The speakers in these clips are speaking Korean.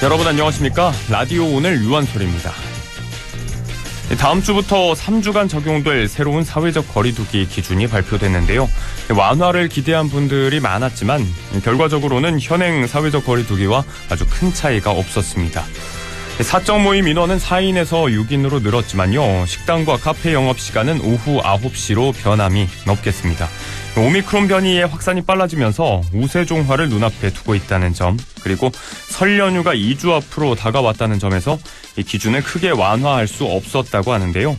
여러분 안녕하십니까? 라디오 오늘 유한솔입니다. 다음 주부터 3주간 적용될 새로운 사회적 거리두기 기준이 발표됐는데요. 완화를 기대한 분들이 많았지만 결과적으로는 현행 사회적 거리두기와 아주 큰 차이가 없었습니다. 사적 모임 인원은 4인에서 6인으로 늘었지만요. 식당과 카페 영업시간은 오후 9시로 변함이 없겠습니다. 오미크론 변이의 확산이 빨라지면서 우세종화를 눈앞에 두고 있다는 점, 그리고 설 연휴가 2주 앞으로 다가왔다는 점에서 이 기준을 크게 완화할 수 없었다고 하는데요.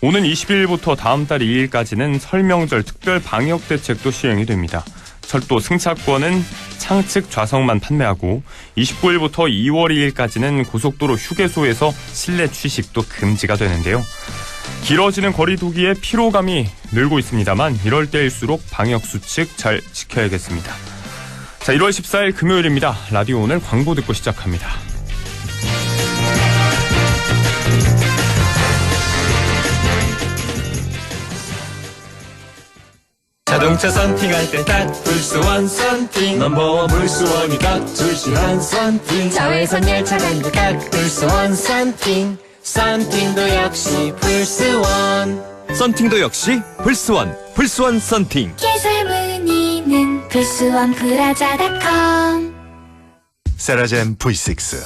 오는 20일부터 다음 달 2일까지는 설 명절 특별 방역 대책도 시행이 됩니다. 철도 승차권은 창측 좌석만 판매하고 29일부터 2월 2일까지는 고속도로 휴게소에서 실내 취식도 금지가 되는데요. 길어지는 거리두기에 피로감이 늘고 있습니다만 이럴 때일수록 방역수칙 잘 지켜야겠습니다. 자, 1월 14일 금요일입니다. 라디오 오늘 광고 듣고 시작합니다. 자동차 썬팅할 때 딱 불스원 썬팅 넘버원 불스원이 딱 출시한 썬팅 자외선 열차 간도 딱 불스원 썬팅 썬팅도 역시 불스원 썬팅도 역시 불스원 썬팅. 기술 문의는 불스원 브라자닷컴. 세라젬 V6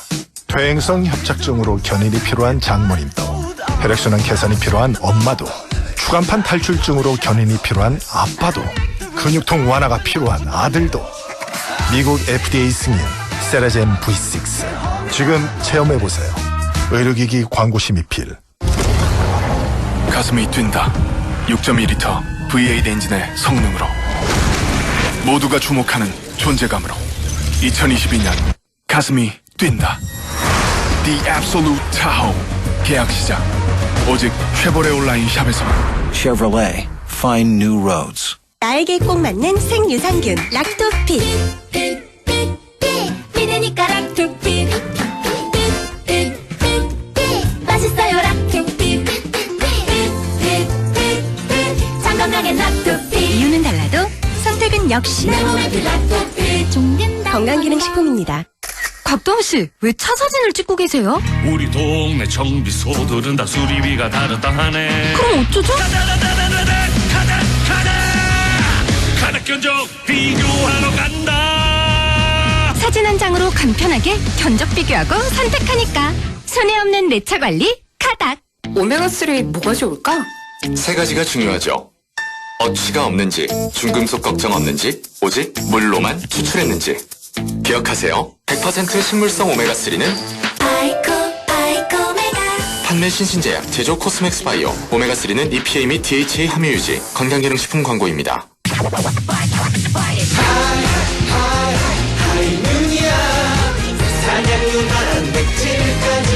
퇴행성 협착증으로 견인이 필요한 장모님도, 혈액순환 개선이 필요한 엄마도, 추간판 탈출증으로 견인이 필요한 아빠도, 근육통 완화가 필요한 아들도 미국 FDA 승인 세라젬 V6 지금 체험해보세요. 의료기기 광고시 미필. 가슴이 뛴다. 6.2L V8 엔진의 성능으로, 모두가 주목하는 존재감으로 2022년 가슴이 뛴다. The Absolute Tahoe 계약 시작. 오직 쉐보레 온라인 샵에서만. Chevrolet, find new roads. 나에게 꼭 맞는 생유산균 락토핏. 피드니까 락토핏. 맛있어요 락토핏. 장 건강엔 락토핏. 이유는 달라도 선택은 역시 내 몸에 그 락토핏. 종균 건강기능식품입니다. 박도훈 씨, 왜 차 사진을 찍고 계세요? 우리 동네 정비소들은 다 수리비가 다르다 하네. 그럼 어쩌죠? 가다 견적 비교하러 간다. 사진 한 장으로 간편하게 견적 비교하고 선택하니까 손해 없는 내 차 관리 카닥. 오메가3 뭐가 좋을까? 세 가지가 중요하죠. 어취가 없는지, 중금속 걱정 없는지, 오직 물로만 추출했는지. 기억하세요. 100% 식물성 오메가3는 아이코메가. 판매 신신제약, 제조 코스맥스 바이오. 오메가3는 EPA 및 DHA 함유 유지, 건강기능식품 광고입니다. 하이문이야 사냥류 단백질까지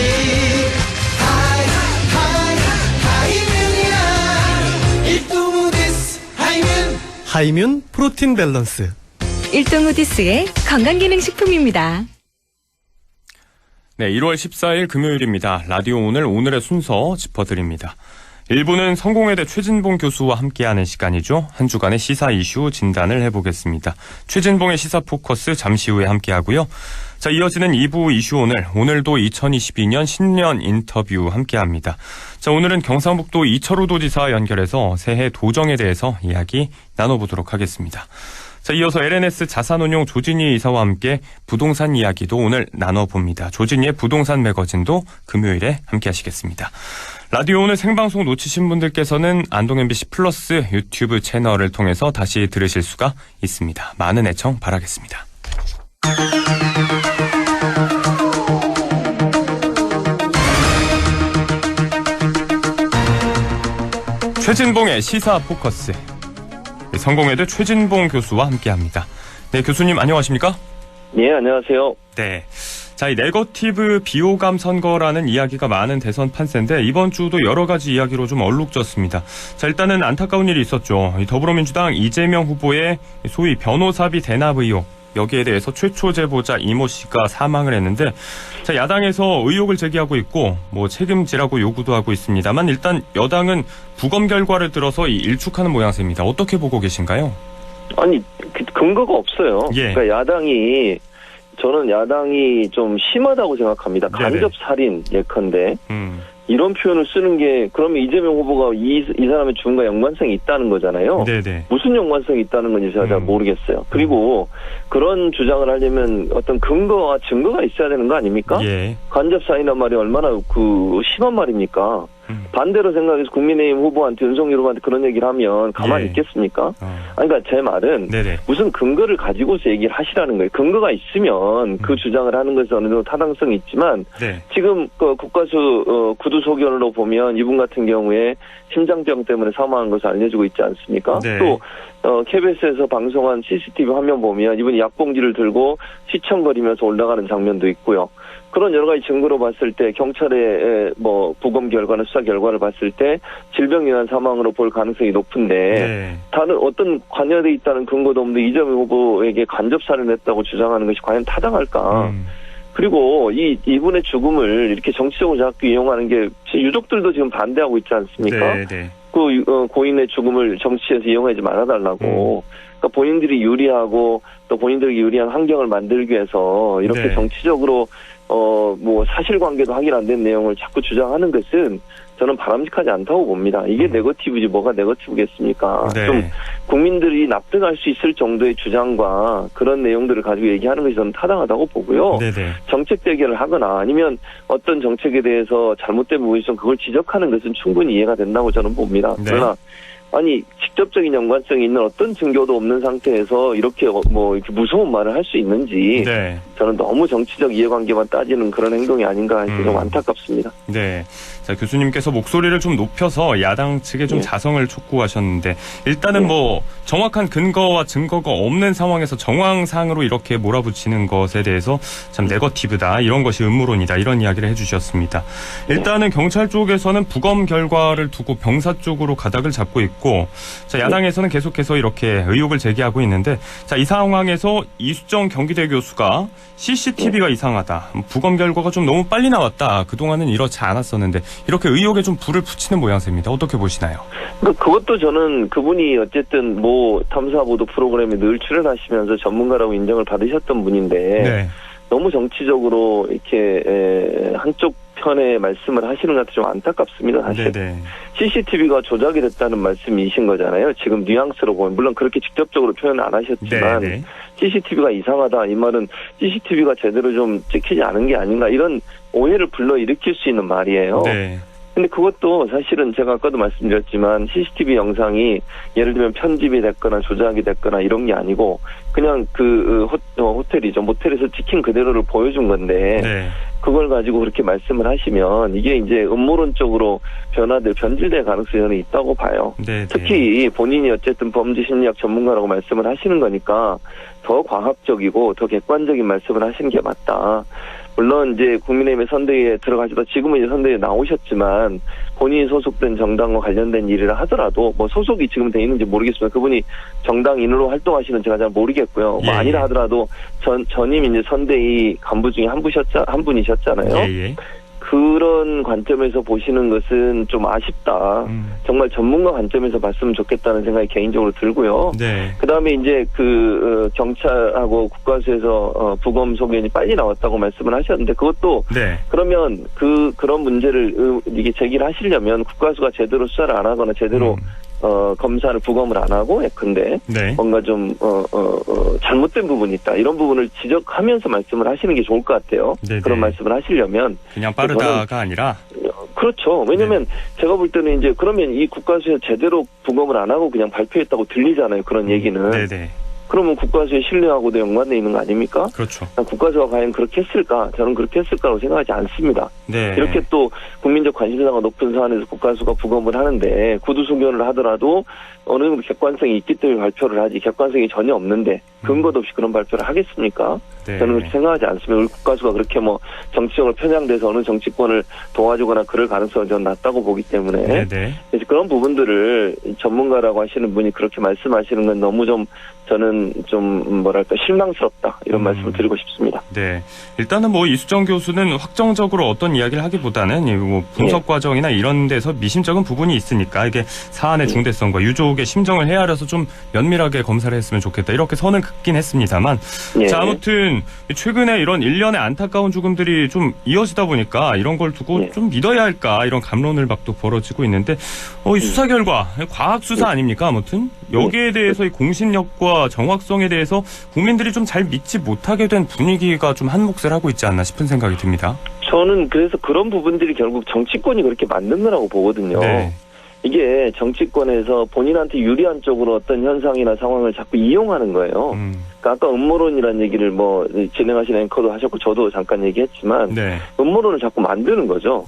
하이문이야 일동우디스 하이문 프로틴 밸런스. 일동우디스의 건강기능식품입니다. 네, 1월 14일 금요일입니다. 라디오 오늘의 순서 짚어드립니다. 1부는 성공회대 최진봉 교수와 함께하는 시간이죠. 한 주간의 시사 이슈 진단을 해보겠습니다. 최진봉의 시사 포커스 잠시 후에 함께하고요. 자, 이어지는 2부 이슈 오늘도 2022년 신년 인터뷰 함께합니다. 자, 오늘은 경상북도 이철우 도지사 연결해서 새해 도정에 대해서 이야기 나눠보도록 하겠습니다. 자, 이어서 LNS 자산운용 조진희 이사와 함께 부동산 이야기도 오늘 나눠봅니다. 조진희의 부동산 매거진도 금요일에 함께 하시겠습니다. 라디오 오늘 생방송 놓치신 분들께서는 안동 MBC 플러스 유튜브 채널을 통해서 다시 들으실 수가 있습니다. 많은 애청 바라겠습니다. 최진봉의 시사 포커스. 성공회대 최진봉 교수와 함께합니다. 네, 교수님 안녕하십니까? 네, 안녕하세요. 네. 자, 이 네거티브 비호감 선거라는 이야기가 많은 대선 판세인데 이번 주도 여러 가지 이야기로 좀 얼룩졌습니다. 자, 일단은 안타까운 일이 있었죠. 이 더불어민주당 이재명 후보의 소위 변호사비 대납 의혹. 여기에 대해서 최초 제보자 이모 씨가 사망을 했는데, 자, 야당에서 의혹을 제기하고 있고 책임지라고 요구도 하고 있습니다만 일단 여당은 부검 결과를 들어서 일축하는 모양새입니다. 어떻게 보고 계신가요? 아니, 근거가 없어요. 예. 그러니까 야당이 저는 야당이 좀 심하다고 생각합니다. 간접살인 예컨대. 이런 표현을 쓰는 게 그러면 이재명 후보가 이 사람의 죽음과 연관성이 있다는 거잖아요. 네네. 무슨 연관성이 있다는 건지 제가 잘 모르겠어요. 그리고 그런 주장을 하려면 어떤 근거와 증거가 있어야 되는 거 아닙니까? 예. 간접살인이란 말이 얼마나 심한 말입니까? 반대로 생각해서 국민의힘 후보한테 윤석열 후보한테 그런 얘기를 하면 가만히 있겠습니까? 아니, 그러니까 제 말은 네네. 무슨 근거를 가지고서 얘기를 하시라는 거예요. 근거가 있으면 그 주장을 하는 것에 어느 정도 타당성이 있지만 네. 지금 그 국가수 구두 소견으로 보면 이분 같은 경우에 심장병 때문에 사망한 것을 알려지고 있지 않습니까? 네. 또 KBS에서 방송한 CCTV 화면 보면 이분이 약봉지를 들고 휘청거리면서 올라가는 장면도 있고요. 그런 여러 가지 증거로 봤을 때 경찰의 부검 결과나 수사 결과를 봤을 때 질병 인한 사망으로 볼 가능성이 높은데 네. 다른 어떤 관여돼 있다는 근거도 없는데 이재명 후보에게 간접살인했다고 주장하는 것이 과연 타당할까? 그리고 이분의 죽음을 이렇게 정치적으로 자꾸 이용하는 게 유족들도 지금 반대하고 있지 않습니까? 네. 그 고인의 죽음을 정치에서 이용하지 말아달라고. 그러니까 본인들이 유리하고 또 본인들에게 유리한 환경을 만들기 위해서 이렇게 네. 정치적으로 사실관계도 확인 안 된 내용을 자꾸 주장하는 것은 저는 바람직하지 않다고 봅니다. 이게 네거티브지 뭐가 네거티브겠습니까? 네. 좀 국민들이 납득할 수 있을 정도의 주장과 그런 내용들을 가지고 얘기하는 것이 저는 타당하다고 보고요. 네네. 정책 대결을 하거나 아니면 어떤 정책에 대해서 잘못된 부분이 있으면 그걸 지적하는 것은 충분히 이해가 된다고 저는 봅니다. 네. 그러나 아니 직접적인 연관성이 있는 어떤 증거도 없는 상태에서 이렇게 이렇게 무서운 말을 할 수 있는지 네. 저는 너무 정치적 이해관계만 따지는 그런 행동이 아닌가 해서 좀 안타깝습니다. 네. 자, 교수님께서 목소리를 좀 높여서 야당 측에 좀 자성을 촉구하셨는데 일단은 정확한 근거와 증거가 없는 상황에서 정황상으로 이렇게 몰아붙이는 것에 대해서 참 네거티브다. 이런 것이 음모론이다. 이런 이야기를 해주셨습니다. 일단은 경찰 쪽에서는 부검 결과를 두고 병사 쪽으로 가닥을 잡고 있고 자, 야당에서는 계속해서 이렇게 의혹을 제기하고 있는데 자, 이 상황에서 이수정 경기대 교수가 CCTV가 이상하다. 부검 결과가 좀 너무 빨리 나왔다. 그동안은 이렇지 않았었는데 이렇게 의혹에 좀 불을 붙이는 모양새입니다. 어떻게 보시나요? 그것도 저는 그분이 어쨌든 탐사보도 프로그램에 늘 출연하시면서 전문가라고 인정을 받으셨던 분인데 네. 너무 정치적으로 이렇게 한쪽 편의 말씀을 하시는 것 같아서 좀 안타깝습니다. 사실. 네네. CCTV가 조작이 됐다는 말씀이신 거잖아요. 지금 뉘앙스로 보면 물론 그렇게 직접적으로 표현을 안 하셨지만 네네. CCTV가 이상하다 이 말은 CCTV가 제대로 좀 찍히지 않은 게 아닌가 이런 오해를 불러일으킬 수 있는 말이에요. 네. 근데 그것도 사실은 제가 아까도 말씀드렸지만 CCTV 영상이 예를 들면 편집이 됐거나 조작이 됐거나 이런 게 아니고 그냥 호텔이죠. 모텔에서 찍힌 그대로를 보여준 건데 네. 그걸 가지고 그렇게 말씀을 하시면 이게 이제 음모론적으로 변질될 가능성이 저는 있다고 봐요. 네. 특히 본인이 어쨌든 범죄 심리학 전문가라고 말씀을 하시는 거니까 더 과학적이고 더 객관적인 말씀을 하시는 게 맞다. 물론 이제 국민의힘의 선대위에 들어가시다 지금은 이제 선대위에 나오셨지만 본인이 소속된 정당과 관련된 일이라 하더라도 소속이 지금 돼 있는지 모르겠지만 그분이 정당인으로 활동하시는 제가 잘 모르겠고요. 예. 아니라 하더라도 전임 이제 선대위 간부 중에 한 분이셨잖아요. 예. 그런 관점에서 보시는 것은 좀 아쉽다. 정말 전문가 관점에서 봤으면 좋겠다는 생각이 개인적으로 들고요. 네. 그다음에 이제 경찰하고 국가수에서 부검 소견이 빨리 나왔다고 말씀을 하셨는데 그것도 네. 그러면 그런 문제를 이게 제기를 하시려면 국가수가 제대로 수사를 안 하거나 제대로 검사를 부검을 안 하고 예컨대 네. 뭔가 좀 잘못된 부분이 있다. 이런 부분을 지적하면서 말씀을 하시는 게 좋을 것 같아요. 네네. 그런 말씀을 하시려면 그냥 빠르다가 아니라 그렇죠. 왜냐면 제가 볼 때는 이제 그러면 이 국가수에 제대로 부검을 안 하고 그냥 발표했다고 들리잖아요. 그런 얘기는. 네네. 그러면 국가수의 신뢰하고도 연관돼 있는 거 아닙니까? 그렇죠. 국가수가 과연 그렇게 했을까? 저는 그렇게 했을까라고 생각하지 않습니다. 네. 이렇게 또 국민적 관심사가 높은 사안에서 국가수가 부검을 하는데 구두 소견을 하더라도 어느 정도 객관성이 있기 때문에 발표를 하지 객관성이 전혀 없는데 근거도 없이 그런 발표를 하겠습니까? 네. 저는 그렇게 생각하지 않습니다. 우리 국가수가 그렇게 정치적으로 편향돼서 어느 정치권을 도와주거나 그럴 가능성은 저는 낮다고 보기 때문에 네네. 그래서 그런 부분들을 전문가라고 하시는 분이 그렇게 말씀하시는 건 너무 좀 저는 좀 실망스럽다 이런 말씀을 드리고 싶습니다. 네, 일단은 이수정 교수는 확정적으로 어떤 이야기를 하기보다는 분석 과정이나 이런 데서 미심쩍은 부분이 있으니까 이게 사안의 중대성과 유족의 심정을 헤아려서 좀 면밀하게 검사를 했으면 좋겠다 이렇게 선을 긋긴 했습니다만 자 아무튼 저는 최근에 이런 일련의 안타까운 죽음들이 좀 이어지다 보니까 이런 걸 두고 좀 믿어야 할까 이런 감론을 막 또 벌어지고 있는데 이 수사 결과 과학 수사 아닙니까? 아무튼 여기에 대해서 이 공신력과 정확성에 대해서 국민들이 좀 잘 믿지 못하게 된 분위기가 좀 한몫을 하고 있지 않나 싶은 생각이 듭니다. 저는 그래서 그런 부분들이 결국 정치권이 그렇게 만든 거라고 보거든요. 네. 이게 정치권에서 본인한테 유리한 쪽으로 어떤 현상이나 상황을 자꾸 이용하는 거예요. 그러니까 아까 음모론이라는 얘기를 뭐 진행하신 앵커도 하셨고 저도 잠깐 얘기했지만 네. 음모론을 자꾸 만드는 거죠.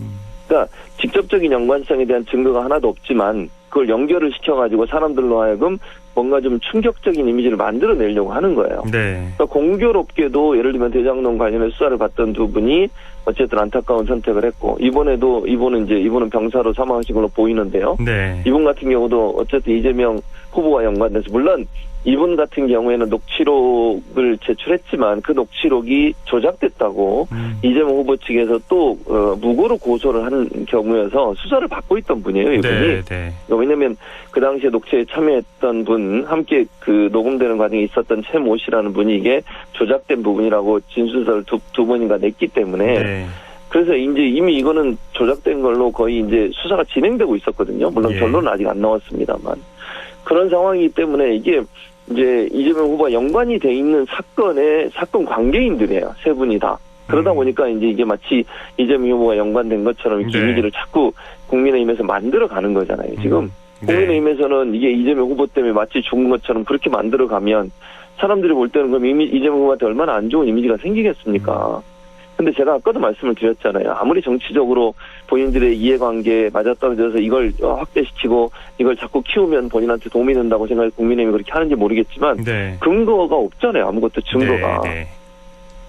그러니까 직접적인 연관성에 대한 증거가 하나도 없지만 그걸 연결을 시켜가지고 사람들로 하여금 뭔가 좀 충격적인 이미지를 만들어내려고 하는 거예요. 네. 그러니까 공교롭게도 예를 들면 대장동 관련해 수사를 받던 두 분이 어쨌든 안타까운 선택을 했고 이분은 병사로 사망하신 걸로 보이는데요. 네. 이분 같은 경우도 어쨌든 이재명 후보와 연관돼서 물론 이분 같은 경우에는 녹취록을 제출했지만 그 녹취록이 조작됐다고 이재명 후보 측에서 또 무고로 고소를 한 경우여서 수사를 받고 있던 분이에요, 이분이. 네, 네. 왜냐하면 그 당시에 녹취에 참여했던 분, 함께 그 녹음되는 과정에 있었던 최 모 씨라는 분이 이게 조작된 부분이라고 진술서를 두 번인가 냈기 때문에. 네. 그래서 이제 이미 이거는 조작된 걸로 거의 이제 수사가 진행되고 있었거든요. 물론 결론은 아직 안 나왔습니다만. 그런 상황이기 때문에 이게 이제 이재명 후보와 연관이 돼 있는 사건 관계인들이에요. 세 분이 다. 그러다 보니까 이제 이게 마치 이재명 후보와 연관된 것처럼 이렇게 이미지를 자꾸 국민의힘에서 만들어가는 거잖아요. 지금 국민의힘에서는 이게 이재명 후보 때문에 마치 죽은 것처럼 그렇게 만들어가면 사람들이 볼 때는 그럼 이재명 후보한테 얼마나 안 좋은 이미지가 생기겠습니까? 근데 제가 아까도 말씀을 드렸잖아요. 아무리 정치적으로 본인들의 이해관계에 맞아떨어져서 이걸 확대시키고 이걸 자꾸 키우면 본인한테 도움이 된다고 생각해 국민의힘이 그렇게 하는지 모르겠지만 근거가 없잖아요. 아무것도 증거가.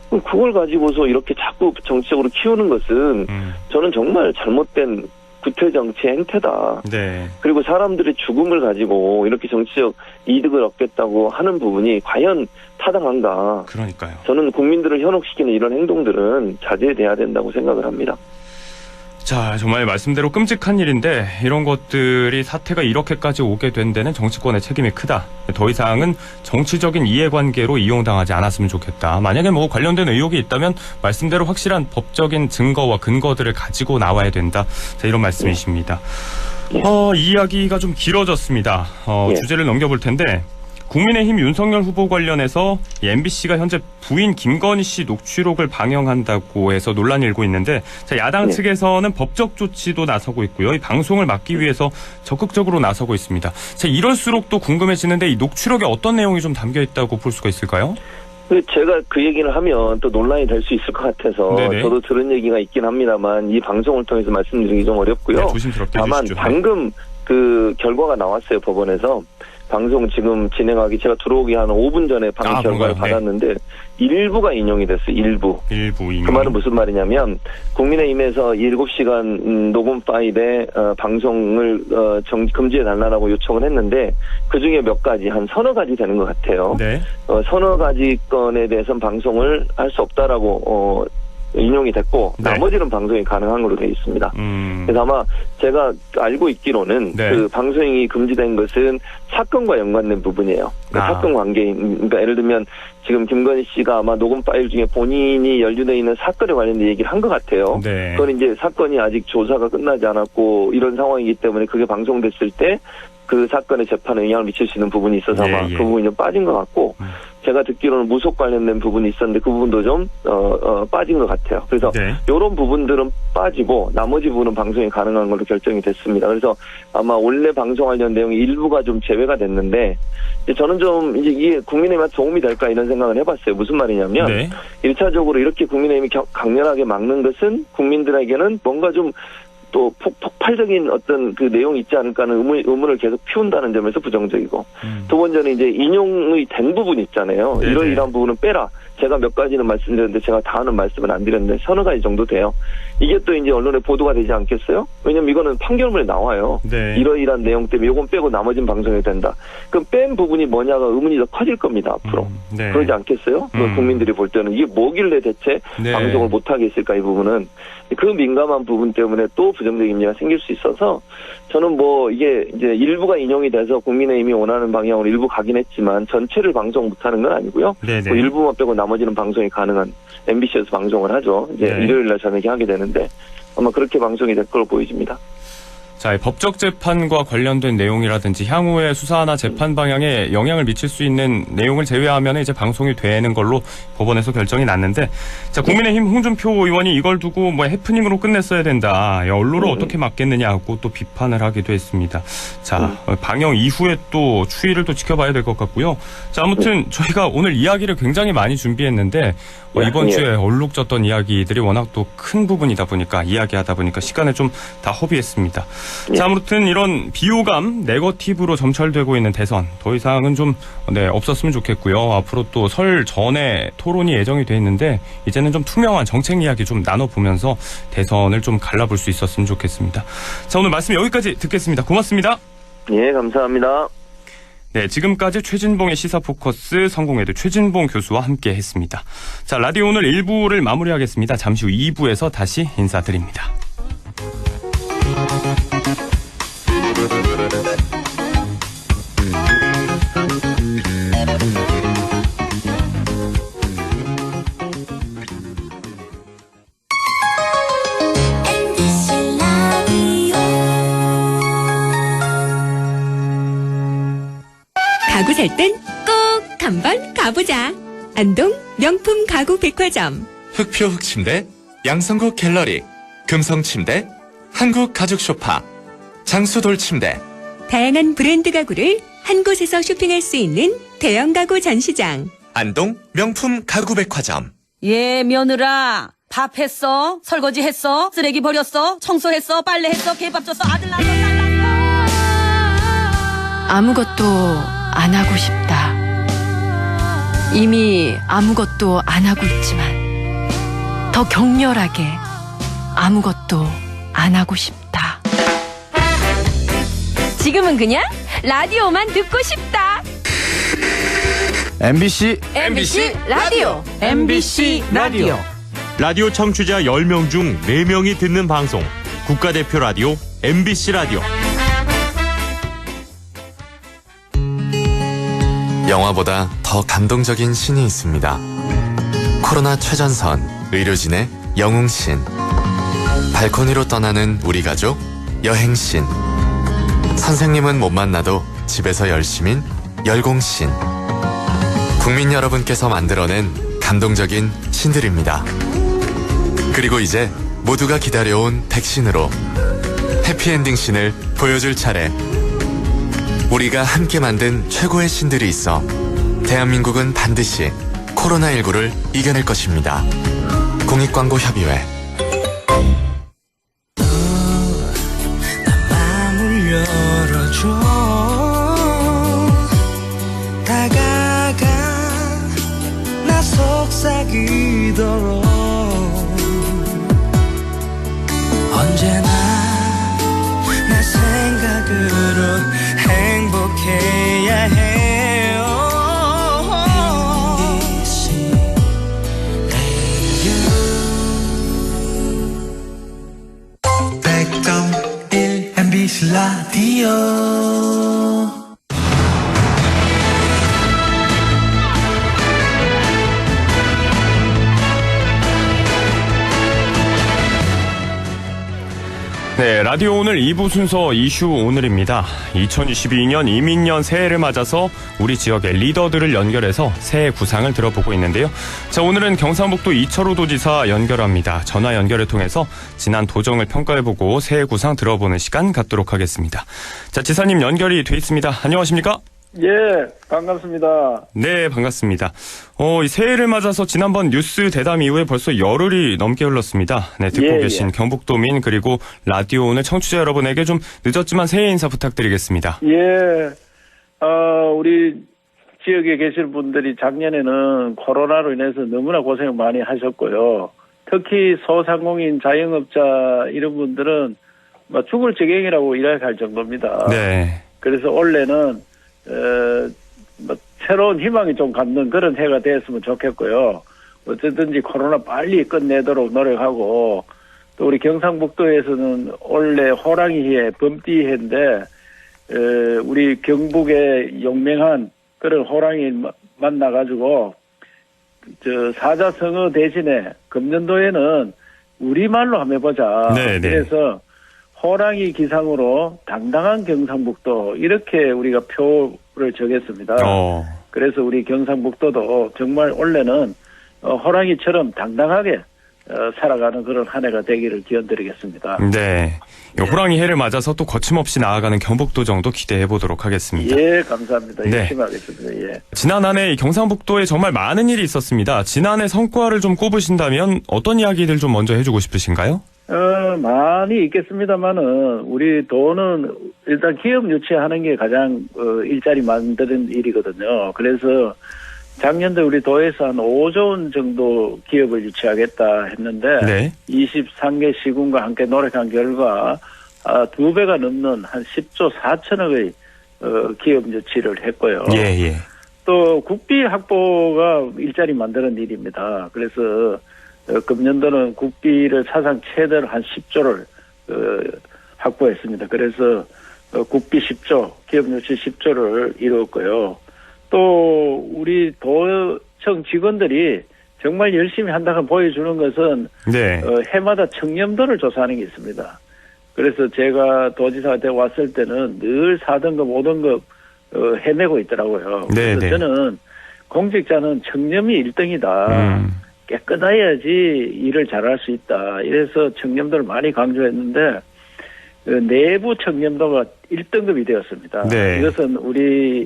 그럼 그걸 가지고서 이렇게 자꾸 정치적으로 키우는 것은 저는 정말 잘못된 구태정치의 행태다. 그리고 사람들의 죽음을 가지고 이렇게 정치적 이득을 얻겠다고 하는 부분이 과연 타당한가. 그러니까요. 저는 국민들을 현혹시키는 이런 행동들은 자제돼야 된다고 생각을 합니다. 자, 정말 말씀대로 끔찍한 일인데 이런 것들이 사태가 이렇게까지 오게 된 데는 정치권의 책임이 크다. 더 이상은 정치적인 이해관계로 이용당하지 않았으면 좋겠다. 만약에 뭐 관련된 의혹이 있다면 말씀대로 확실한 법적인 증거와 근거들을 가지고 나와야 된다. 자, 이런 말씀이십니다. 이 이야기가 좀 길어졌습니다. 주제를 넘겨볼 텐데 국민의힘 윤석열 후보 관련해서 MBC가 현재 부인 김건희 씨 녹취록을 방영한다고 해서 논란이 일고 있는데 야당 측에서는 법적 조치도 나서고 있고요. 이 방송을 막기 위해서 적극적으로 나서고 있습니다. 이럴수록 또 궁금해지는데 이 녹취록에 어떤 내용이 좀 담겨 있다고 볼 수가 있을까요? 제가 그 얘기를 하면 또 논란이 될 수 있을 것 같아서 저도 들은 얘기가 있긴 합니다만 이 방송을 통해서 말씀드리기 좀 어렵고요. 조심스럽게 다만 해주시죠. 방금 그 결과가 나왔어요, 법원에서. 방송 지금 진행하기 제가 들어오기 한 5분 전에 방송 결과를 받았는데 일부가 인용이 됐어요. 일부 인용. 그 말은 무슨 말이냐면 국민의힘에서 7시간 녹음 파일에 방송을 금지해달라고 요청을 했는데 그중에 몇 가지 한 서너 가지 되는 것 같아요. 서너 가지 건에 대해서는 방송을 할 수 없다라고 인용이 됐고 나머지는 방송이 가능한 걸로 되어 있습니다. 그래서 아마 제가 알고 있기로는 그 방송이 금지된 것은 사건과 연관된 부분이에요. 그러니까 사건 관계인, 그러니까 예를 들면 지금 김건희 씨가 아마 녹음 파일 중에 본인이 연루되어 있는 사건에 관련된 얘기를 한 것 같아요. 그건 이제 사건이 아직 조사가 끝나지 않았고 이런 상황이기 때문에 그게 방송됐을 때 그 사건의 재판에 영향을 미칠 수 있는 부분이 있어서 아마 그 부분이 좀 빠진 것 같고 제가 듣기로는 무속 관련된 부분이 있었는데 그 부분도 좀 빠진 것 같아요. 그래서 이런 부분들은 빠지고 나머지 부분은 방송이 가능한 걸로 결정이 됐습니다. 그래서 아마 원래 방송 관련 내용이 일부가 좀 제외가 됐는데 저는 좀 이제 이게 국민의힘한테 도움이 될까 이런 생각을 해봤어요. 무슨 말이냐면 1차적으로 이렇게 국민의힘이 강렬하게 막는 것은 국민들에게는 뭔가 좀 또 폭발적인 어떤 그 내용이 있지 않을까 하는 의문을 계속 피운다는 점에서 부정적이고 두 번째는 이제 인용의 된 부분이 있잖아요. 이러이러한 부분은 빼라. 제가 몇 가지는 말씀드렸는데 제가 다 하는 말씀은 안 드렸는데 서너 가지 정도 돼요. 이게 또 이제 언론에 보도가 되지 않겠어요? 왜냐면 이거는 판결문에 나와요. 이러이러한 내용 때문에 이건 빼고 나머지는 방송이 된다. 그럼 뺀 부분이 뭐냐가 의문이 더 커질 겁니다. 앞으로. 그러지 않겠어요? 국민들이 볼 때는 이게 뭐길래 대체 방송을 못하게 했을까 이 부분은. 그 민감한 부분 때문에 또 부정적인 임무가 생길 수 있어서 저는 뭐 이게 이제 일부가 인용이 돼서 국민의힘이 원하는 방향으로 일부 가긴 했지만 전체를 방송 못하는 건 아니고요. 뭐 일부만 빼고 나머지는 방송이 가능한 MBC에서 방송을 하죠. 이제 네. 일요일날 저녁에 하게 되는데 아마 그렇게 방송이 될 걸로 보여집니다. 자, 이 법적 재판과 관련된 내용이라든지 향후의 수사나 재판 방향에 영향을 미칠 수 있는 내용을 제외하면 이제 방송이 되는 걸로 법원에서 결정이 났는데, 자, 국민의힘 홍준표 의원이 이걸 두고 뭐 해프닝으로 끝냈어야 된다. 언론을 어떻게 막겠느냐고 또 비판을 하기도 했습니다. 자, 방영 이후에 또 추이를 또 지켜봐야 될 것 같고요. 자, 아무튼 저희가 오늘 이야기를 굉장히 많이 준비했는데 이번 주에 얼룩졌던 이야기들이 워낙 또 큰 부분이다 보니까 이야기하다 보니까 시간을 좀 다 허비했습니다. 자, 아무튼 이런 비호감, 네거티브로 점철되고 있는 대선 더 이상은 좀 없었으면 좋겠고요. 앞으로 또 설 전에 토론이 예정이 돼 있는데 이제는 좀 투명한 정책 이야기 좀 나눠보면서 대선을 좀 갈라볼 수 있었으면 좋겠습니다. 자, 오늘 말씀 여기까지 듣겠습니다. 고맙습니다. 예, 감사합니다. 네, 지금까지 최진봉의 시사포커스 성공회대 최진봉 교수와 함께 했습니다. 자, 라디오 오늘 1부를 마무리하겠습니다. 잠시 후 2부에서 다시 인사드립니다. 가구 살 땐 꼭 한번 가보자. 안동 명품 가구 백화점. 흑표 흑침대, 양성국 갤러리, 금성침대, 한국 가죽 소파, 장수돌 침대. 다양한 브랜드 가구를 한 곳에서 쇼핑할 수 있는 대형 가구 전시장. 안동 명품 가구 백화점. 예, 며느라. 밥 했어? 설거지 했어? 쓰레기 버렸어? 청소했어? 빨래했어? 개밥 줬어? 아들 낳았어? 딸 낳았어? 아무것도 안 하고 싶다. 이미 아무것도 안 하고 있지만 더 격렬하게 아무것도 안 하고 싶다. 지금은 그냥 라디오만 듣고 싶다. MBC 라디오. MBC 라디오. 라디오 청취자 10명 중 4명이 듣는 방송. 국가대표 라디오 MBC 라디오. 영화보다 더 감동적인 신이 있습니다. 코로나 최전선, 의료진의 영웅신. 발코니로 떠나는 우리 가족, 여행신. 선생님은 못 만나도 집에서 열심인 열공신. 국민 여러분께서 만들어낸 감동적인 신들입니다. 그리고 이제 모두가 기다려온 백신으로 해피엔딩 신을 보여줄 차례. 우리가 함께 만든 최고의 신들이 있어 대한민국은 반드시 코로나19를 이겨낼 것입니다. 공익광고협의회. 마음을 열어줘. 다가가 나 속삭이도록. 언제나 내 생각으로 행복해야 해요. MBC 라디오. 네, 라디오 오늘 2부 순서 이슈 오늘입니다. 2022년 이민년 새해를 맞아서 우리 지역의 리더들을 연결해서 새해 구상을 들어보고 있는데요. 자, 오늘은 경상북도 이철우 도지사 연결합니다. 전화 연결을 통해서 지난 도정을 평가해보고 새해 구상 들어보는 시간 갖도록 하겠습니다. 자, 지사님 연결이 돼 있습니다. 안녕하십니까? 예, 반갑습니다. 네, 반갑습니다. 이 새해를 맞아서 지난번 뉴스 대담 이후에 벌써 열흘이 넘게 흘렀습니다. 네, 듣고 계신 경북도민 그리고 라디오 오늘 청취자 여러분에게 좀 늦었지만 새해 인사 부탁드리겠습니다. 예, 우리 지역에 계실 분들이 작년에는 코로나로 인해서 너무나 고생 많이 하셨고요. 특히 소상공인 자영업자 이런 분들은 뭐 죽을 지경이라고 이야기 할 정도입니다. 네. 그래서 올해는 뭐 새로운 희망이 좀 갖는 그런 해가 됐으면 좋겠고요. 어쨌든지 코로나 빨리 끝내도록 노력하고, 또 우리 경상북도에서는 올해 호랑이해, 범띠해인데 우리 경북의 용맹한 그런 호랑이 만나가지고 사자성어 대신에 금년도에는 우리말로 한번 해보자. 네네. 그래서 호랑이 기상으로 당당한 경상북도 이렇게 우리가 표를 정했습니다. 그래서 우리 경상북도도 정말 올해는 호랑이처럼 당당하게 살아가는 그런 한 해가 되기를 기원드리겠습니다. 네. 호랑이 해를 맞아서 또 거침없이 나아가는 경북도 정도 기대해 보도록 하겠습니다. 예, 감사합니다. 네. 열심히 하겠습니다. 예. 지난 한 해 경상북도에 정말 많은 일이 있었습니다. 지난해 성과를 좀 꼽으신다면 어떤 이야기들 좀 먼저 해주고 싶으신가요? 많이 있겠습니다만은 우리 도는 일단 기업 유치하는 게 가장 일자리 만드는 일이거든요. 그래서 작년도 우리 도에서 한 5조 원 정도 기업을 유치하겠다 했는데 네. 23개 시군과 함께 노력한 결과 2배가 넘는 한 10조 4천억의 기업 유치를 했고요. 예. 또 국비 확보가 일자리 만드는 일입니다. 그래서 금년도는 국비를 사상 최대로 한 10조를 확보했습니다. 그래서 국비 10조, 기업 유치 10조를 이루었고요. 또 우리 도청 직원들이 정말 열심히 한다고 보여주는 것은 네. 해마다 청렴도를 조사하는 게 있습니다. 그래서 제가 도지사한테 왔을 때는 늘 4등급, 5등급 해내고 있더라고요. 네, 그래서 저는 공직자는 청렴이 1등이다. 깨끗해야지 일을 잘할 수 있다. 이래서 청렴도를 많이 강조했는데 내부 청렴도가 1등급이 되었습니다. 네. 이것은 우리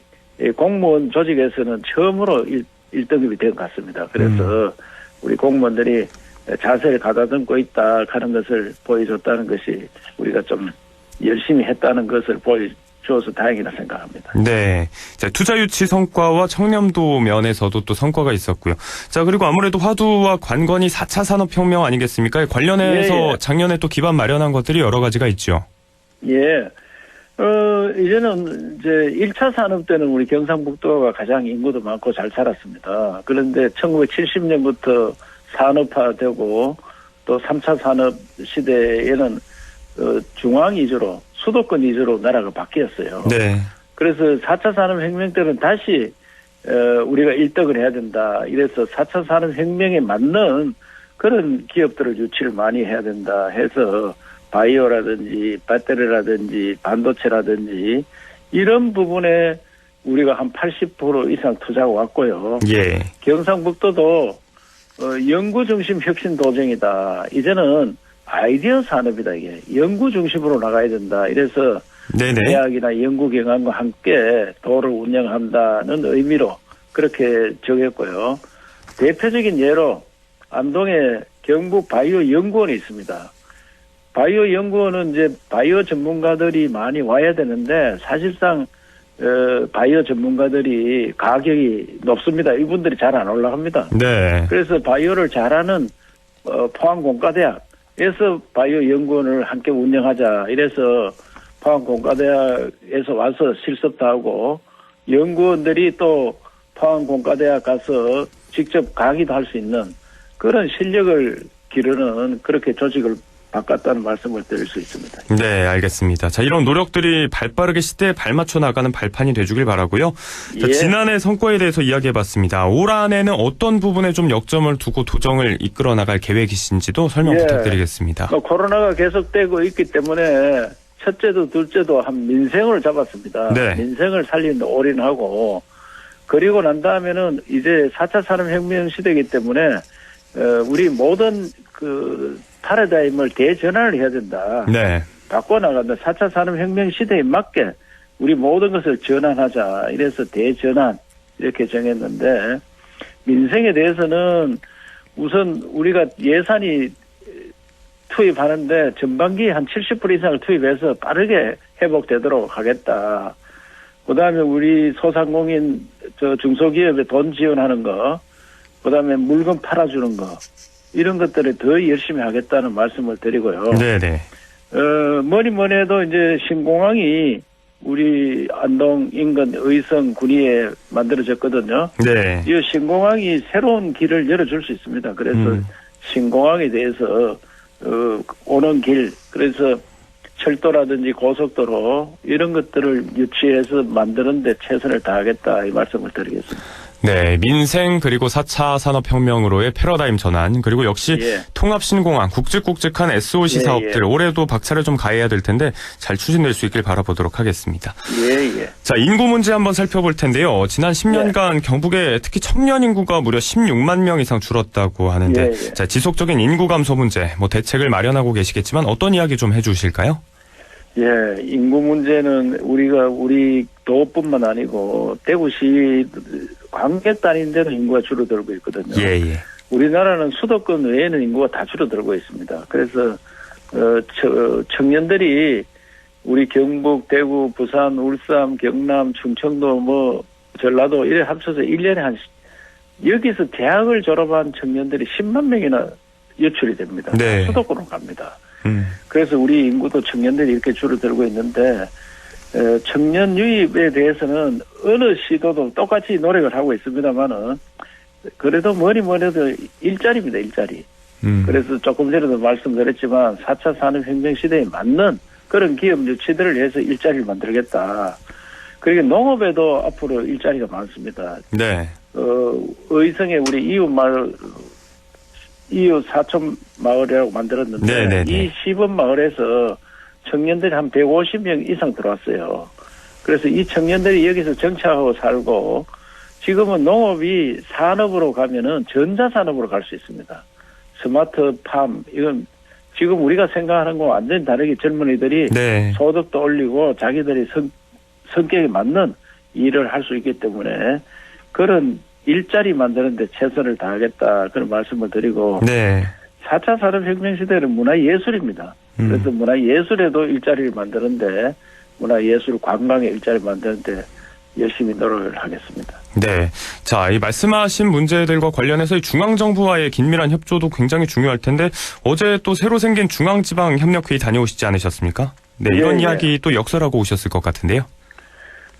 공무원 조직에서는 처음으로 1등급이 된 것 같습니다. 그래서 우리 공무원들이 자세를 가다듬고 있다 하는 것을 보여줬다는 것이 우리가 좀 열심히 했다는 것을 보여줘서 다행이라 생각합니다. 네. 자, 투자 유치 성과와 청렴도 면에서도 또 성과가 있었고요. 자, 그리고 아무래도 화두와 관건이 4차 산업혁명 아니겠습니까? 관련해서 작년에 또 기반 마련한 것들이 여러 가지가 있죠. 예. 이제는 이제 1차 산업 때는 우리 경상북도가 가장 인구도 많고 잘 살았습니다. 그런데 1970년부터 산업화되고 또 3차 산업 시대에는 중앙 위주로 수도권 위주로 나라가 바뀌었어요. 네. 그래서 4차 산업혁명 때는 다시 우리가 1등을 해야 된다. 이래서 4차 산업혁명에 맞는 그런 기업들을 유치를 많이 해야 된다 해서 바이오라든지 배터리라든지 반도체라든지 이런 부분에 우리가 한 80% 이상 투자가 왔고요. 예. 경상북도도 연구 중심 혁신 도정이다. 이제는 아이디어 산업이다. 이게 연구 중심으로 나가야 된다. 이래서 네네. 대학이나 연구기관과 함께 도를 운영한다는 의미로 그렇게 정했고요. 대표적인 예로 안동에 경북 바이오 연구원이 있습니다. 바이오 연구원은 이제 바이오 전문가들이 많이 와야 되는데 사실상 바이오 전문가들이 가격이 높습니다. 이분들이 잘 안 올라갑니다. 네. 그래서 바이오를 잘하는 포항공과대학에서 바이오 연구원을 함께 운영하자. 이래서 포항공과대학에서 와서 실습도 하고 연구원들이 또 포항공과대학 가서 직접 강의도 할 수 있는 그런 실력을 기르는 그렇게 조직을 바꿨다는 말씀을 드릴 수 있습니다. 네, 알겠습니다. 자, 이런 노력들이 발빠르게 시대에 발맞춰 나가는 발판이 되주길 바라고요. 자, 예. 지난해 성과에 대해서 이야기해봤습니다. 올 한해는 어떤 부분에 좀 역점을 두고 도정을 이끌어 나갈 계획이신지도 설명 부탁드리겠습니다. 코로나가 계속되고 있기 때문에 첫째도 둘째도 한 민생을 잡았습니다. 네. 민생을 살리는 데 올인하고 그리고 난 다음에는 이제 4차 산업혁명 시대이기 때문에 우리 모든 패러다임을 대전환을 해야 된다. 네. 바꿔나간다. 4차 산업혁명 시대에 맞게 우리 모든 것을 전환하자. 이래서 대전환 이렇게 정했는데 민생에 대해서는 우선 우리가 예산이 투입하는데 전반기 한 70% 이상을 투입해서 빠르게 회복되도록 하겠다. 그다음에 우리 소상공인 중소기업에 돈 지원하는 거, 그다음에 물건 팔아주는 거 이런 것들을 더 열심히 하겠다는 말씀을 드리고요. 네네. 뭐니 해도 이제 신공항이 우리 안동 인근 의성 군위에 만들어졌거든요. 네. 이 신공항이 새로운 길을 열어줄 수 있습니다. 그래서 신공항에 대해서 오는 길, 그래서 철도라든지 고속도로 이런 것들을 유치해서 만드는 데 최선을 다하겠다 이 말씀을 드리겠습니다. 네, 민생 그리고 4차 산업혁명으로의 패러다임 전환 그리고 역시 통합신공항 굵직굵직한 SOC 사업들 올해도 박차를 좀 가해야 될 텐데 잘 추진될 수 있길 바라보도록 하겠습니다. 자, 인구 문제 한번 살펴볼 텐데요. 지난 10년간 경북에 특히 청년 인구가 무려 16만 명 이상 줄었다고 하는데 자, 지속적인 인구 감소 문제 뭐 대책을 마련하고 계시겠지만 어떤 이야기 좀 해주실까요? 인구 문제는 우리 도뿐만 아니고 대구시 광역 단위인데도 인구가 줄어들고 있거든요. 우리나라는 수도권 외에는 인구가 다 줄어들고 있습니다. 그래서 청년들이 우리 경북, 대구, 부산, 울산, 경남, 충청도, 전라도 이래 합쳐서 1년에 여기서 대학을 졸업한 청년들이 10만 명이나 유출이 됩니다. 수도권으로 갑니다. 그래서 우리 인구도 청년들이 이렇게 줄어들고 있는데 청년 유입에 대해서는 어느 시도도 똑같이 노력을 하고 있습니다만은 그래도 뭐니 해도 일자리입니다. 일자리. 그래서 조금 전에도 말씀드렸지만 4차 산업혁명 시대에 맞는 그런 기업 유치들을 위해서 일자리를 만들겠다. 그리고 농업에도 앞으로 일자리가 많습니다. 의성에 우리 이웃 사촌 마을이라고 만들었는데 이 시범 마을에서 청년들이 한 150명 이상 들어왔어요. 그래서 이 청년들이 여기서 정착하고 살고 지금은 농업이 산업으로 가면은 전자산업으로 갈 수 있습니다. 스마트팜 이건 지금 우리가 생각하는 거 완전히 다르게 젊은이들이 소득도 올리고 자기들이 성격에 맞는 일을 할 수 있기 때문에 그런 일자리 만드는 데 최선을 다하겠다 그런 말씀을 드리고 4차 산업혁명 시대는 문화예술입니다. 그래서 문화예술에도 일자리를 만드는데 문화예술 관광에 일자리를 만드는데 열심히 노력을 하겠습니다. 자, 이 말씀하신 문제들과 관련해서 중앙정부와의 긴밀한 협조도 굉장히 중요할 텐데 어제 또 새로 생긴 중앙지방협력회의 다녀오시지 않으셨습니까? 이런 이야기 또 역설하고 오셨을 것 같은데요.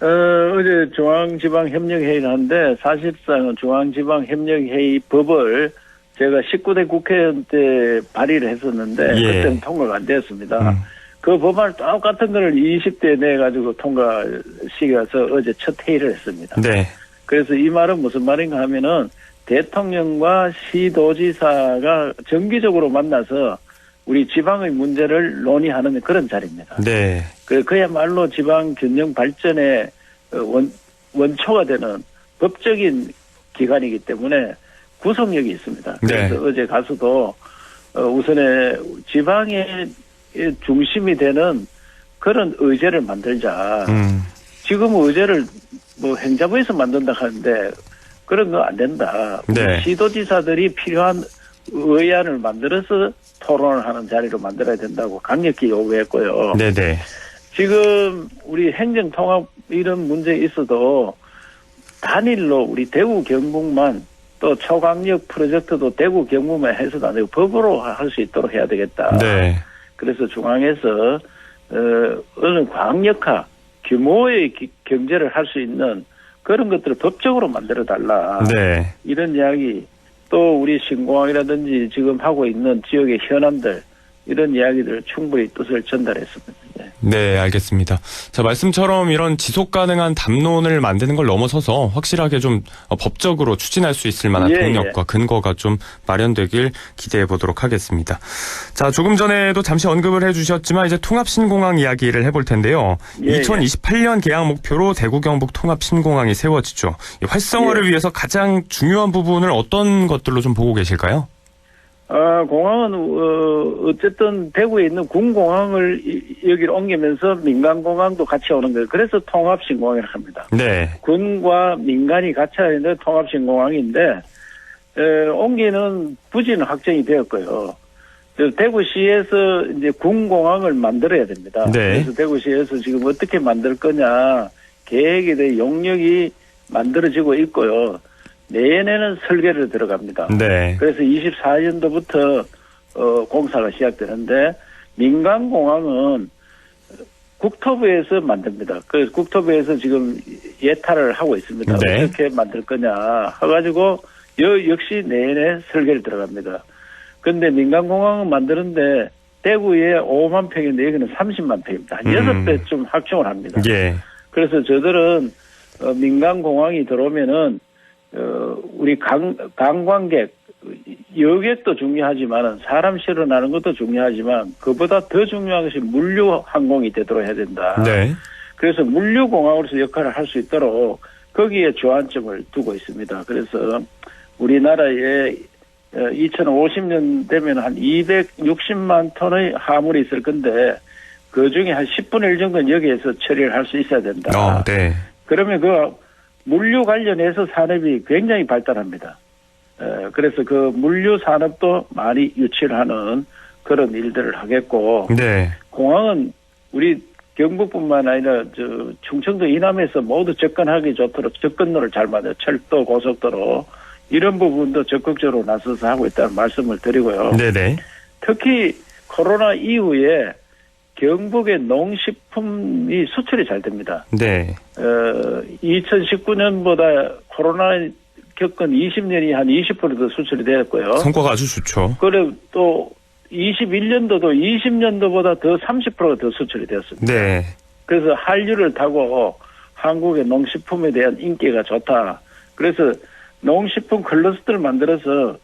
어제 중앙지방협력회의를 하는데 사실상은 중앙지방협력회의 법을 제가 19대 국회의원 때 발의를 했었는데 그때는 통과가 안 되었습니다. 그 법안을 똑같은 걸 20대에 내가지고 통과 시켜서 어제 첫 회의를 했습니다. 그래서 이 말은 무슨 말인가 하면은 대통령과 시도지사가 정기적으로 만나서 우리 지방의 문제를 논의하는 그런 자리입니다. 그야말로 지방 균형 발전의 원초가 되는 법적인 기관이기 때문에 구속력이 있습니다. 그래서 어제 가서도 우선에 지방의 중심이 되는 그런 의제를 만들자. 지금 의제를 행자부에서 만든다 하는데 그런 거 안 된다. 시도지사들이 필요한 의안을 만들어서 토론을 하는 자리로 만들어야 된다고 강력히 요구했고요. 지금 우리 행정통합 이런 문제 있어도 단일로 우리 대구 경북만 또 초강력 프로젝트도 대구 경북만 해서도 안 되고 법으로 할 수 있도록 해야 되겠다. 그래서 중앙에서 어느 광역화 규모의 경제를 할 수 있는 그런 것들을 법적으로 만들어달라. 이런 이야기 또 우리 신공항이라든지 지금 하고 있는 지역의 현안들 이런 이야기들을 충분히 뜻을 전달했습니다. 알겠습니다. 자, 말씀처럼 이런 지속 가능한 담론을 만드는 걸 넘어서서 확실하게 좀 법적으로 추진할 수 있을 만한 동력과 근거가 좀 마련되길 기대해 보도록 하겠습니다. 자, 조금 전에도 잠시 언급을 해주셨지만 이제 통합신공항 이야기를 해볼 텐데요. 2028년 개항 목표로 대구 경북 통합신공항이 세워지죠. 이 활성화를 위해서 가장 중요한 부분을 어떤 것들로 좀 보고 계실까요? 공항은 어쨌든 대구에 있는 군공항을 여기로 옮기면서 민간공항도 같이 오는 거예요. 그래서 통합신공항이라고 합니다. 군과 민간이 같이 하는 통합신공항인데 옮기는 부지는 확정이 되었고요. 대구시에서 이제 군공항을 만들어야 됩니다. 그래서 대구시에서 지금 어떻게 만들 거냐 계획에 대해 용역이 만들어지고 있고요. 내년에는 설계를 들어갑니다. 그래서 24년도부터 공사가 시작되는데 민간공항은 국토부에서 만듭니다. 그래서 국토부에서 지금 예탈을 하고 있습니다. 어떻게 만들 거냐 해가지고 역시 내년에 설계를 들어갑니다. 그런데 민간공항은 만드는데 대구에 5만 평인데 여기는 30만 평입니다. 한 6배쯤 확충을 합니다. 그래서 저들은 민간공항이 들어오면은 우리 관광객, 여객도 중요하지만 사람 실어 나는 것도 중요하지만 그보다 더 중요한 것이 물류 항공이 되도록 해야 된다. 네. 그래서 물류공항으로서 역할을 할 수 있도록 거기에 주안점을 두고 있습니다. 그래서 우리나라에 2050년 되면 한 260만 톤의 화물이 있을 건데 그중에 한 10분의 1 정도는 여기에서 처리를 할 수 있어야 된다. 네. 그러면 그 물류 관련해서 산업이 굉장히 발달합니다. 그래서 그 물류 산업도 많이 유치를 하는 그런 일들을 하겠고 네. 공항은 우리 경북뿐만 아니라 충청도 이남에서 모두 접근하기 좋도록 접근로를 잘 만들어 철도, 고속도로 이런 부분도 적극적으로 나서서 하고 있다는 말씀을 드리고요. 네네. 특히 코로나 이후에 경북의 농식품이 수출이 잘 됩니다. 네. 2019년보다 코로나 겪은 20년이 한 20%더 수출이 되었고요. 성과가 아주 좋죠. 그리고 또 21년도도 20년도보다 더 30%가 더 수출이 되었습니다. 네. 그래서 한류를 타고 한국의 농식품에 대한 인기가 좋다. 그래서 농식품 클러스터를 만들어서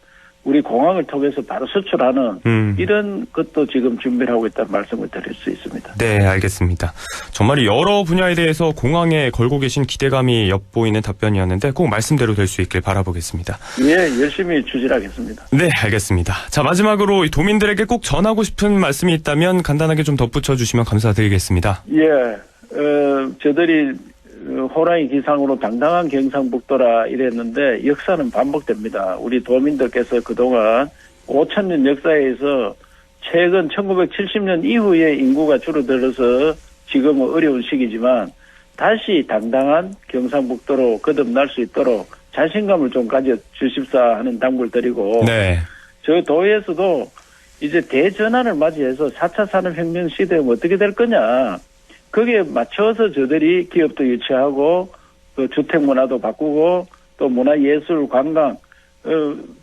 우리 공항을 통해서 바로 수출하는 이런 것도 지금 준비를 하고 있다는 말씀을 드릴 수 있습니다. 네, 알겠습니다. 정말 여러 분야에 대해서 공항에 걸고 계신 기대감이 엿보이는 답변이었는데 꼭 말씀대로 될 수 있길 바라보겠습니다. 예, 열심히 추진하겠습니다. 네, 알겠습니다. 자, 마지막으로 도민들에게 꼭 전하고 싶은 말씀이 있다면 간단하게 좀 덧붙여 주시면 감사드리겠습니다. 예, 저들이 호랑이 기상으로 당당한 경상북도라 이랬는데 역사는 반복됩니다. 우리 도민들께서 그동안 5,000년 역사에서 최근 1970년 이후에 인구가 줄어들어서 지금은 어려운 시기지만 다시 당당한 경상북도로 거듭날 수 있도록 자신감을 좀 가져주십사 하는 당부를 드리고 네. 저 도에서도 이제 대전환을 맞이해서 4차 산업혁명 시대에 어떻게 될 거냐 거기에 맞춰서 저들이 기업도 유치하고 그 주택 문화도 바꾸고 또 문화예술 관광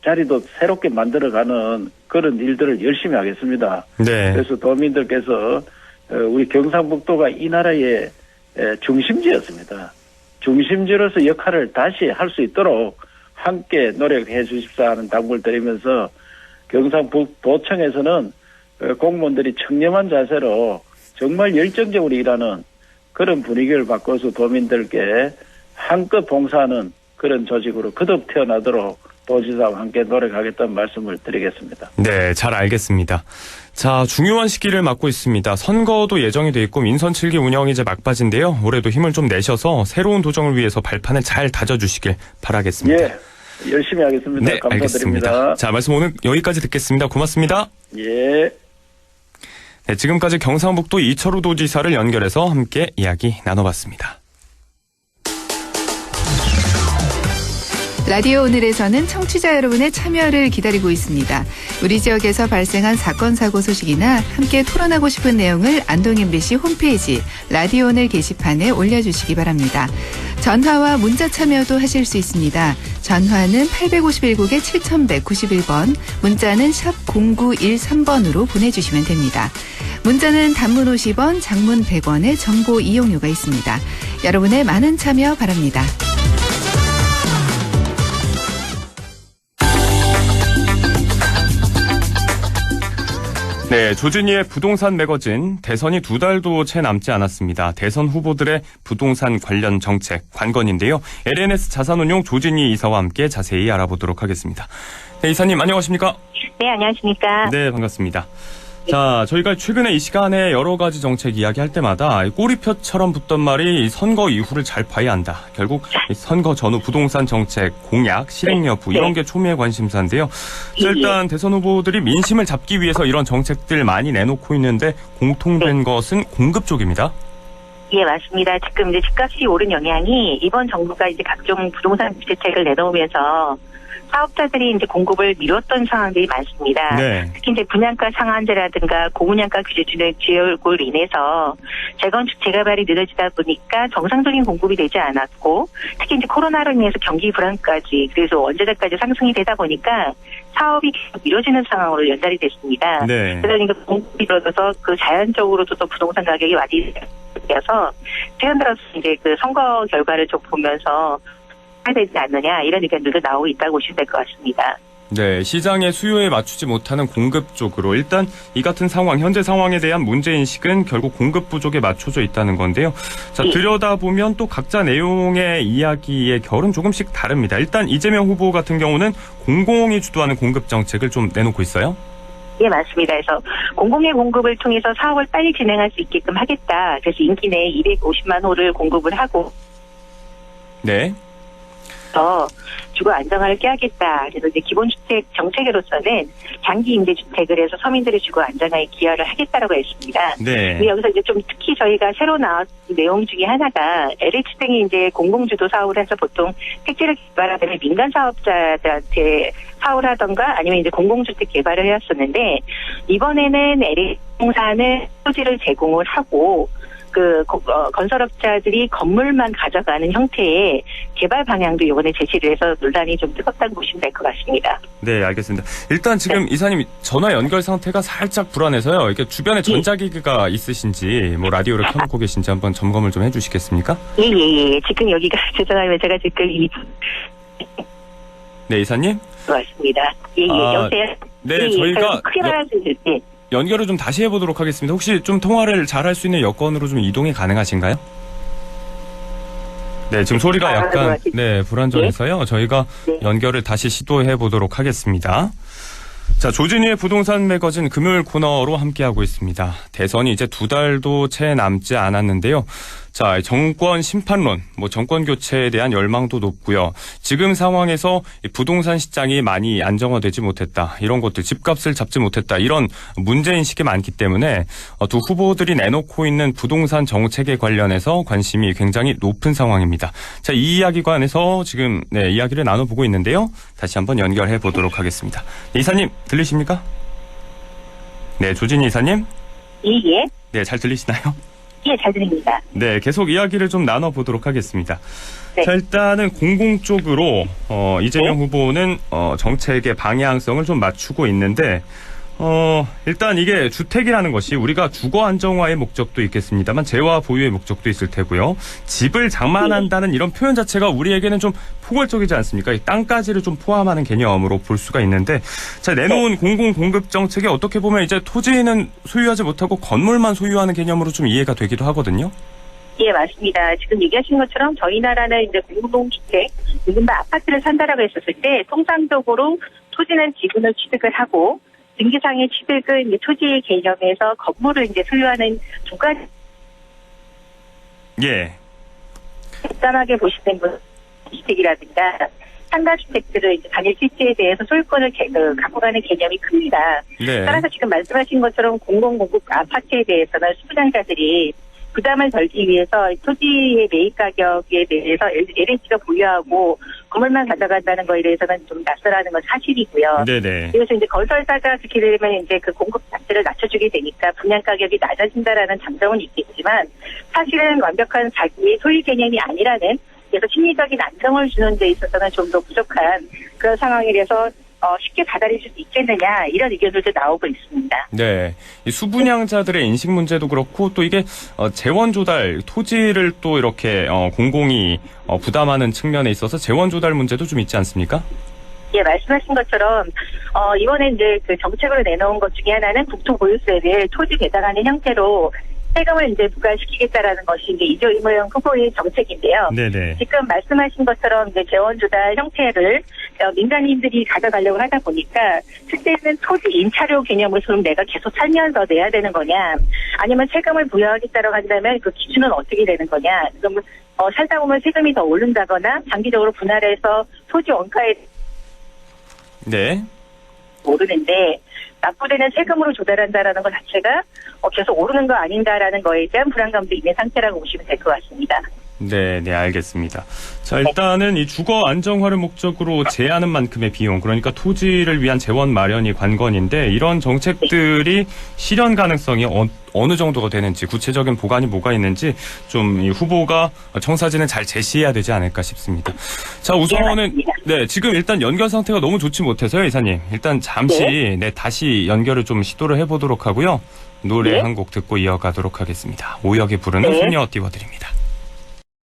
자리도 새롭게 만들어가는 그런 일들을 열심히 하겠습니다. 네. 그래서 도민들께서 우리 경상북도가 이 나라의 중심지였습니다. 중심지로서 역할을 다시 할 수 있도록 함께 노력해 주십사 하는 당부를 드리면서 경상북도청에서는 공무원들이 청렴한 자세로 정말 열정적으로 일하는 그런 분위기를 바꿔서 도민들께 한껏 봉사하는 그런 조직으로 거듭 태어나도록 도지사와 함께 노력하겠다는 말씀을 드리겠습니다. 네, 잘 알겠습니다. 자, 중요한 시기를 맞고 있습니다. 선거도 예정이 돼 있고 민선 7기 운영이 이제 막바지인데요. 올해도 힘을 좀 내셔서 새로운 도정을 위해서 발판을 잘 다져주시길 바라겠습니다. 예, 열심히 하겠습니다. 네, 감사드립니다. 알겠습니다. 자, 말씀 오늘 여기까지 듣겠습니다. 고맙습니다. 예. 네, 지금까지 경상북도 이철우 도지사를 연결해서 함께 이야기 나눠봤습니다. 라디오 오늘에서는 청취자 여러분의 참여를 기다리고 있습니다. 우리 지역에서 발생한 사건 사고 소식이나 함께 토론하고 싶은 내용을 안동 MBC 홈페이지 라디오 오늘 게시판에 올려주시기 바랍니다. 전화와 문자 참여도 하실 수 있습니다. 전화는 851국에 7191번, 문자는 샵 0913번으로 보내주시면 됩니다. 문자는 단문 50원, 장문 100원의 정보 이용료가 있습니다. 여러분의 많은 참여 바랍니다. 네, 조진희의 부동산 매거진 대선이 2달도 채 남지 않았습니다. 대선 후보들의 부동산 관련 정책 관건인데요. LNS 자산운용 조진희 이사와 함께 자세히 알아보도록 하겠습니다. 네, 이사님 안녕하십니까? 네, 안녕하십니까? 네, 반갑습니다. 자, 저희가 최근에 이 시간에 여러 가지 정책 이야기할 때마다 꼬리표처럼 붙던 말이 선거 이후를 잘 봐야 한다. 결국 선거 전후 부동산 정책, 공약, 실행 여부 이런 게 초미의 관심사인데요. 일단 대선 후보들이 민심을 잡기 위해서 이런 정책들 많이 내놓고 있는데 공통된 것은 공급 쪽입니다. 예, 맞습니다. 지금 이제 집값이 오른 영향이 이번 정부가 이제 각종 부동산 대책을 내놓으면서 사업자들이 이제 공급을 미뤘던 상황들이 많습니다. 네. 특히 이제 분양가 상한제라든가 고분양가 규제 지역으로 인해서 재건축 재개발이 늦어지다 보니까 정상적인 공급이 되지 않았고, 특히 이제 코로나로 인해서 경기 불안까지, 그래서 원자재까지 상승이 되다 보니까 사업이 계속 미뤄지는 상황으로 연달이 됐습니다. 네. 그러니까 공급이 미뤄져서 그 자연적으로도 또 부동산 가격이 많이 뛰어서 최근 들어서 이제 그 선거 결과를 좀 보면서 해야 되지 않느냐 이런 의견들도 나오고 있다고 보시면 될 것 같습니다. 네, 시장의 수요에 맞추지 못하는 공급 쪽으로 일단 이 같은 상황, 현재 상황에 대한 문제인식은 결국 공급 부족에 맞춰져 있다는 건데요. 자, 들여다보면 또 각자 내용의 이야기의 결은 조금씩 다릅니다. 일단 이재명 후보 같은 경우는 공공이 주도하는 공급 정책을 좀 내놓고 있어요. 예, 맞습니다. 그래서 공공의 공급을 통해서 사업을 빨리 진행할 수 있게끔 하겠다. 그래서 임기 내에 250만 호를 공급을 하고 네. 주거 안정화를 꾀하겠다. 그래서 이제 기본주택 정책으로서는 장기 임대주택을 해서 서민들의 주거 안정화에 기여를 하겠다라고 했습니다. 네. 근데 여기서 이제 좀 특히 저희가 새로 나온 내용 중에 하나가 LH 등이 이제 공공주도 사업을 해서 보통 택지를 개발하면 민간 사업자들한테 사업을 하던가 아니면 이제 공공주택 개발을 해왔었는데 이번에는 LH 공사는 토지를 제공을 하고 건설업자들이 건물만 가져가는 형태의 개발 방향도 이번에 제시를 해서 논란이 좀 뜨겁다고 보시면 될 것 같습니다. 네, 알겠습니다. 일단 지금 이사님 전화 연결 상태가 살짝 불안해서요. 이게 주변에 전자기기가 있으신지 뭐 라디오를 켜놓고 계신지 한번 점검을 좀 해주시겠습니까? 예. 지금 여기가 죄송하면 제가 지금 네, 이사님? 맞습니다. 여보세요? 네, 저희가 크게 말씀드릴게요. 연결을 좀 다시 해보도록 하겠습니다. 혹시 좀 통화를 잘 할 수 있는 여건으로 좀 이동이 가능하신가요? 네, 지금 소리가 약간 불안정해서요. 저희가 연결을 다시 시도해 보도록 하겠습니다. 자, 조진희의 부동산 매거진 금요일 코너로 함께하고 있습니다. 대선이 이제 2달도 채 남지 않았는데요. 자, 정권 심판론, 정권 교체에 대한 열망도 높고요. 지금 상황에서 부동산 시장이 많이 안정화되지 못했다. 이런 것들, 집값을 잡지 못했다. 이런 문제인식이 많기 때문에 두 후보들이 내놓고 있는 부동산 정책에 관련해서 관심이 굉장히 높은 상황입니다. 자, 이 이야기 관해서 지금 이야기를 나눠보고 있는데요. 다시 한번 연결해 보도록 하겠습니다. 네, 이사님, 들리십니까? 네, 조진희 이사님? 예. 네, 잘 들리시나요? 예, 잘 들립니다. 네, 계속 이야기를 좀 나눠보도록 하겠습니다. 자, 일단은 공공 쪽으로 이재명 후보는 정책의 방향성을 좀 맞추고 있는데 일단 이게 주택이라는 것이 우리가 주거 안정화의 목적도 있겠습니다만 재화 보유의 목적도 있을 테고요. 집을 장만한다는 이런 표현 자체가 우리에게는 좀 포괄적이지 않습니까? 이 땅까지를 좀 포함하는 개념으로 볼 수가 있는데, 자, 내놓은 공공 공급 정책이 어떻게 보면 이제 토지는 소유하지 못하고 건물만 소유하는 개념으로 좀 이해가 되기도 하거든요. 예, 맞습니다. 지금 얘기하신 것처럼 저희 나라는 이제 공공주택, 이른바 아파트를 산다라고 했었을 때 통상적으로 토지는 지분을 취득을 하고 등기상의 취득은 이제 토지의 개념에서 건물을 이제 소유하는 두 가지. 예. 간단하게 보시는 분, 주택이라든가 상가주택들을 이제 단일 필지에 대해서 소유권을 갖고 가는 개념이 큽니다. 네. 따라서 지금 말씀하신 것처럼 공공공급 아파트에 대해서는 수분양자들이 부담을 덜기 위해서 토지의 매입 가격에 대해서 LH가 보유하고 건물만 가져간다는 거에 대해서는 좀 낯설하는 건 사실이고요. 네네. 그래서 이제 건설사가 그렇게 되면 이제 그 공급 자체를 낮춰주게 되니까 분양 가격이 낮아진다라는 장점은 있겠지만 사실은 완벽한 자기의 소유 개념이 아니라는, 그래서 심리적인 안정을 주는 데 있어서는 좀 더 부족한 그런 상황에 대해서 쉽게 받아들일 수 있겠느냐, 이런 의견들도 나오고 있습니다. 네, 이 수분양자들의 인식 문제도 그렇고 또 이게 재원 조달, 토지를 또 이렇게 공공이 부담하는 측면에 있어서 재원 조달 문제도 좀 있지 않습니까? 예, 말씀하신 것처럼 이번에 이제 그 정책으로 내놓은 것 중에 하나는 국토보유세를 토지 배당하는 형태로 세금을 이제 부과시키겠다라는 것이 이제 이재명 후보의 정책인데요. 네네. 지금 말씀하신 것처럼 이제 재원 조달 형태를 민간인들이 가져가려고 하다 보니까 실제는 토지 임차료 개념으로 그럼 내가 계속 살면서 내야 되는 거냐, 아니면 세금을 부여하겠다고 한다면 그 기준은 어떻게 되는 거냐. 그럼 살다 보면 세금이 더 오른다거나 장기적으로 분할해서 토지 원가에 오르는데 납부되는 세금으로 조달한다라는 것 자체가 계속 오르는 거 아닌가라는 거에 대한 불안감도 있는 상태라고 보시면 될 것 같습니다. 네, 알겠습니다. 자, 일단은 이 주거 안정화를 목적으로 제하는 만큼의 비용, 그러니까 토지를 위한 재원 마련이 관건인데 이런 정책들이 실현 가능성이 어느 정도가 되는지, 구체적인 보관이 뭐가 있는지 좀 이 후보가 청사진을 잘 제시해야 되지 않을까 싶습니다. 자, 우선은 지금 일단 연결 상태가 너무 좋지 못해서요, 이사님. 일단 잠시 다시 연결을 좀 시도를 해보도록 하고요. 노래 한 곡 듣고 이어가도록 하겠습니다. 오혁이 부르는 소녀 띄워드립니다.